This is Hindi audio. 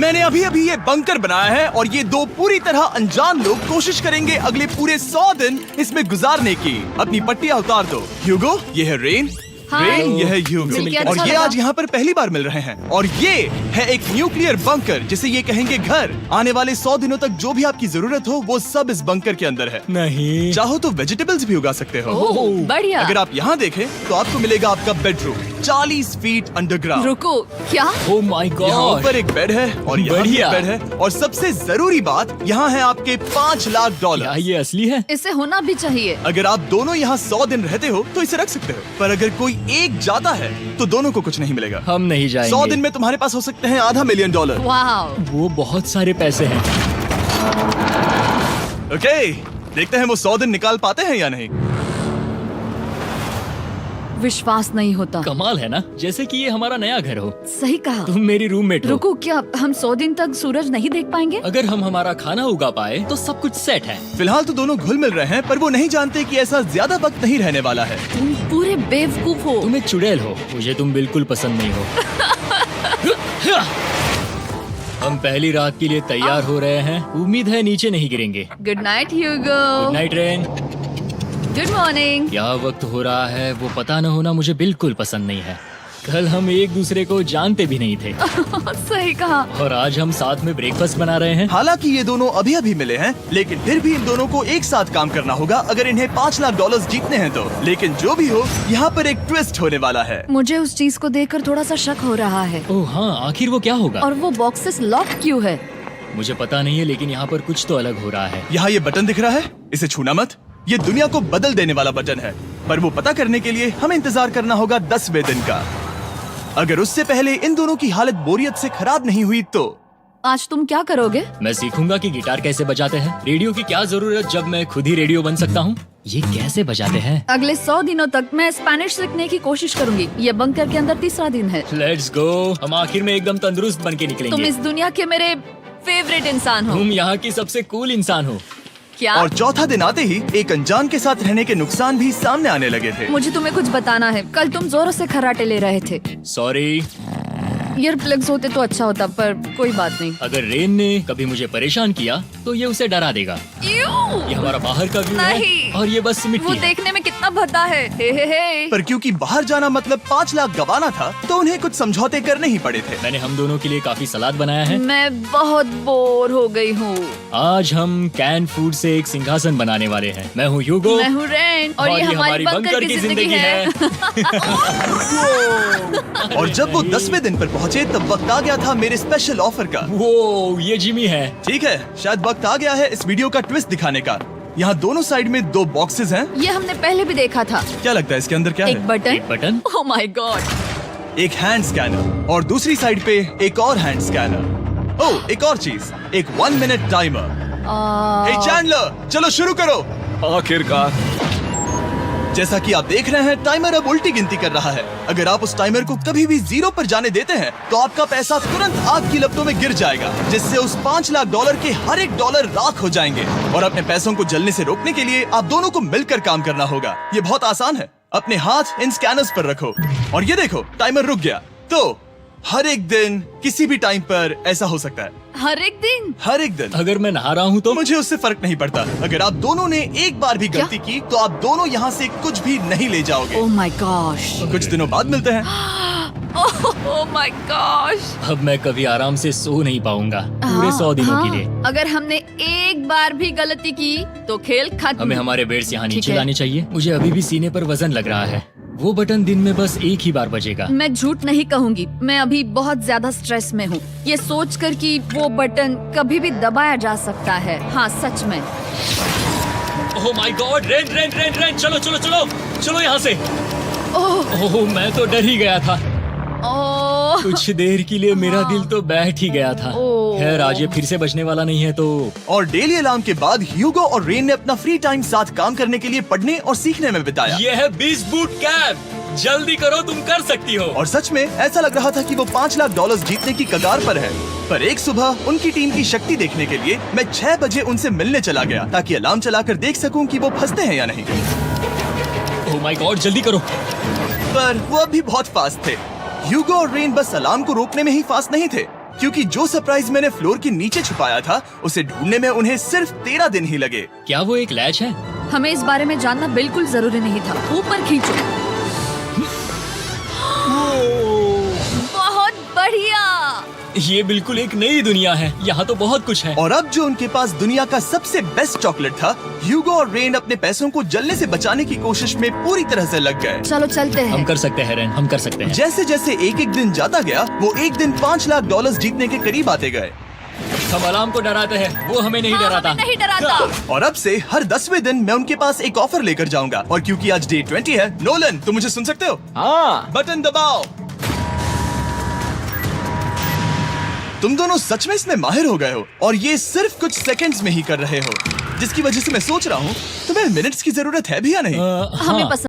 मैंने अभी अभी ये बंकर बनाया है और ये दो पूरी तरह अनजान लोग कोशिश करेंगे अगले पूरे 100 दिन इसमें गुजारने की। अपनी पट्टियाँ उतार दो। ह्यूगो, ये है रेन। रेन, ये है ह्यूगो और ये आज यहाँ पर पहली बार मिल रहे हैं। और ये है एक न्यूक्लियर बंकर जिसे ये कहेंगे घर। आने वाले 100 दिनों तक जो भी आपकी जरूरत हो वो सब इस बंकर के अंदर है। नहीं, चाहो तो वेजिटेबल्स भी उगा सकते हो। बढ़िया। अगर आप यहाँ देखें तो आपको मिलेगा आपका बेडरूम 40 फीट अंडरग्राउंड। रुको, क्या? ओह माय यहाँ गॉड, ऊपर एक बेड है और यहाँ भी एक बढ़िया। बेड है और सबसे जरूरी बात यहाँ है आपके $5 लाख। क्या ये असली है? इसे होना भी चाहिए। अगर आप दोनों यहाँ 100 दिन रहते हो तो इसे रख सकते हो, पर अगर कोई एक जाता है तो दोनों को कुछ नहीं मिलेगा। हम नहीं जाएंगे। 100 दिन में तुम्हारे पास हो सकते हैं $500 मिलियन। वाह, वो बहुत सारे पैसे हैं। ओके, देखते हैं वो 100 दिन निकाल पाते हैं या नहीं। विश्वास नहीं होता। कमाल है ना, जैसे कि ये हमारा नया घर हो। सही कहा। तुम मेरी रूममेट हो। रुको, क्या हम 100 दिन तक सूरज नहीं देख पाएंगे? अगर हम हमारा खाना उगा पाए तो सब कुछ सेट है। फिलहाल तो दोनों घुल मिल रहे हैं, पर वो नहीं जानते कि ऐसा ज्यादा वक्त नहीं रहने वाला है। तुम पूरे बेवकूफ हो। तुम एक चुड़ैल हो, मुझे तुम बिल्कुल पसंद नहीं हो। हम पहली रात के लिए तैयार हो रहे हैं। उम्मीद है नीचे नहीं गिरेंगे। Good night Hugo. Good night Rain. Good morning. क्या वक्त हो रहा है वो पता न होना मुझे बिल्कुल पसंद नहीं है। कल हम एक दूसरे को जानते भी नहीं थे सही कहा। और आज हम साथ में ब्रेकफास्ट बना रहे हैं। हालांकि ये दोनों अभी अभी मिले हैं, लेकिन फिर भी इन दोनों को एक साथ काम करना होगा अगर इन्हें $5 लाख जीतने हैं तो। लेकिन जो भी हो, यहाँ पर एक ट्विस्ट होने वाला है। मुझे उस चीज को देखकर थोड़ा सा शक हो रहा है। ओह हाँ, आखिर वो क्या होगा? और वो बॉक्सेस लॉक क्यों है? मुझे पता नहीं है, लेकिन यहाँ पर कुछ तो अलग हो रहा है। यहाँ ये बटन दिख रहा है, इसे छूना मत। ये दुनिया को बदल देने वाला बटन है, पर वो पता करने के लिए हमें इंतजार करना होगा 10वें दिन का। अगर उससे पहले इन दोनों की हालत बोरियत से खराब नहीं हुई तो आज तुम क्या करोगे? मैं सीखूंगा कि गिटार कैसे बजाते हैं। रेडियो की क्या जरूरत जब मैं खुद ही रेडियो बन सकता हूँ। ये कैसे बजाते हैं? अगले 100 दिनों तक मैं स्पेनिश सीखने की कोशिश करूंगी। ये बंकर के अंदर तीसरा दिन है। Let's go. हम आखिर में एकदम तंदुरुस्त बन के तुम निकलेंगे। इस दुनिया के मेरे फेवरेट इंसान हो। तुम यहाँ की सबसे कूल इंसान हो। क्या? और चौथा दिन आते ही एक अनजान के साथ रहने के नुकसान भी सामने आने लगे थे। मुझे तुम्हें कुछ बताना है। कल तुम जोरों से खर्राटे ले रहे थे। सॉरी। ईयर प्लग्स होते तो अच्छा होता, पर कोई बात नहीं। अगर रेन ने कभी मुझे परेशान किया तो ये उसे डरा देगा। ये हमारा बाहर का व्यू है नहीं। और ये बस वो मिट्टी है। देखने में कितना भद्दा है। हे। पर क्योंकि बाहर जाना मतलब 5 लाख गंवाना था, तो उन्हें कुछ समझौते करने ही पड़े थे। मैंने हम दोनों के लिए काफी सलाद बनाया है। मैं बहुत बोर हो गई हूँ। आज हम कैन फूड से एक सिंहासन बनाने वाले हैं। मैं हूँ ह्यूगो मैं हूँ रेन और ये हमारी बंकर की जिंदगी है। और जब वो 10वें दिन पर पहुँचे तब वक्त आ गया था मेरे स्पेशल ऑफर का। वो ये जिमी है। ठीक है, शायद वक्त आ गया है इस वीडियो का ट्विस्ट दिखाने का। यहाँ दोनों साइड में 2 बॉक्सेस हैं। ये हमने पहले भी देखा था। क्या लगता है इसके अंदर क्या एक है? बटन। एक बटन। Oh my God. एक हैंड स्कैनर और दूसरी साइड पे एक और हैंड स्कैनर। ओह, एक और चीज, एक 1 मिनट टाइमर। हे चैंडलर, चलो शुरू करो। आखिरकार। जैसा कि आप देख रहे हैं, टाइमर अब उल्टी गिनती कर रहा है। अगर आप उस टाइमर को कभी भी 0 पर जाने देते हैं तो आपका पैसा तुरंत आग की लपटों में गिर जाएगा, जिससे उस $5 लाख के हर एक डॉलर राख हो जाएंगे। और अपने पैसों को जलने से रोकने के लिए आप दोनों को मिलकर काम करना होगा। ये बहुत आसान है। अपने हाथ इन स्कैनर्स पर रखो और ये देखो, टाइमर रुक गया। तो हर एक दिन किसी भी टाइम पर ऐसा हो सकता है। हर एक दिन? हर एक दिन। अगर मैं नहा रहा हूँ तो मुझे उससे फर्क नहीं पड़ता। अगर आप दोनों ने एक बार भी गलती की तो आप दोनों यहाँ से कुछ भी नहीं ले जाओगे। Oh my gosh. कुछ दिनों बाद मिलते हैं। Oh my gosh. अब मैं कभी आराम से सो नहीं पाऊंगा पूरे 100 दिनों के लिए। अगर हमने एक बार भी गलती की तो खेल खत्म। हमें हमारे बेड्स यहाँ ठीक नीचे है। लाने चाहिए। मुझे अभी भी सीने पर वजन लग रहा है। वो बटन दिन में बस एक ही बार बजेगा। मैं झूठ नहीं कहूँगी, मैं अभी बहुत ज्यादा स्ट्रेस में हूँ, ये सोचकर कि वो बटन कभी भी दबाया जा सकता है। हाँ सच में। Oh my God, rain rain rain rain, चलो चलो चलो चलो यहाँ से। ओह मैं तो डर ही गया था। ओह कुछ देर के लिए मेरा दिल तो बैठ ही गया था। ओह। खैर आज ये फिर से बचने वाला नहीं है तो। और डेली अलार्म के बाद ह्यूगो और रेन ने अपना फ्री टाइम साथ काम करने के लिए पढ़ने और सीखने में बिताया। ये है 20 बूट कैप। जल्दी करो, तुम कर सकती हो। और सच में ऐसा लग रहा था कि वो $5 लाख जीतने की कगार पर है। पर एक सुबह उनकी टीम की शक्ति देखने के लिए मैं 6 बजे उनसे मिलने चला गया, ताकि अलार्म चलाकर देख सकूं कि वो फंसते हैं या नहीं। ओह माय गॉड, जल्दी करो। पर वो अब भी बहुत फास्ट थे। ह्यूगो और रेन बस अलार्म को रोकने में ही फास्ट नहीं थे, क्योंकि जो सरप्राइज मैंने फ्लोर के नीचे छुपाया था उसे ढूंढने में उन्हें सिर्फ 13 दिन ही लगे। क्या वो एक लैच है? हमें इस बारे में जानना बिल्कुल जरूरी नहीं था। ऊपर खींचो। बहुत बढ़िया। ये बिल्कुल एक नई दुनिया है। यहाँ तो बहुत कुछ है। और अब जो उनके पास दुनिया का सबसे बेस्ट चॉकलेट था, ह्यूगो और रेन अपने पैसों को जलने से बचाने की कोशिश में पूरी तरह से लग गए। चलो चलते हम हैं। कर सकते हैं रेन, हम कर सकते हैं। जैसे जैसे एक एक दिन जाता गया वो एक दिन $5 लाख जीतने के करीब आते गए। हम अलार्म को डराते हैं, वो हमें नहीं डराता। नहीं डराता। और अब से हर 10वें दिन मैं उनके पास एक ऑफर लेकर जाऊंगा। और क्योंकि आज डे 20 है, नोलन तुम मुझे सुन सकते हो? हाँ। बटन दबाओ। तुम दोनों सच में इसमें माहिर हो गए हो और ये सिर्फ कुछ सेकंड्स में ही कर रहे हो, जिसकी वजह से मैं सोच रहा हूँ तुम्हें मिनट्स की जरूरत है भी या नहीं? हमें पसंद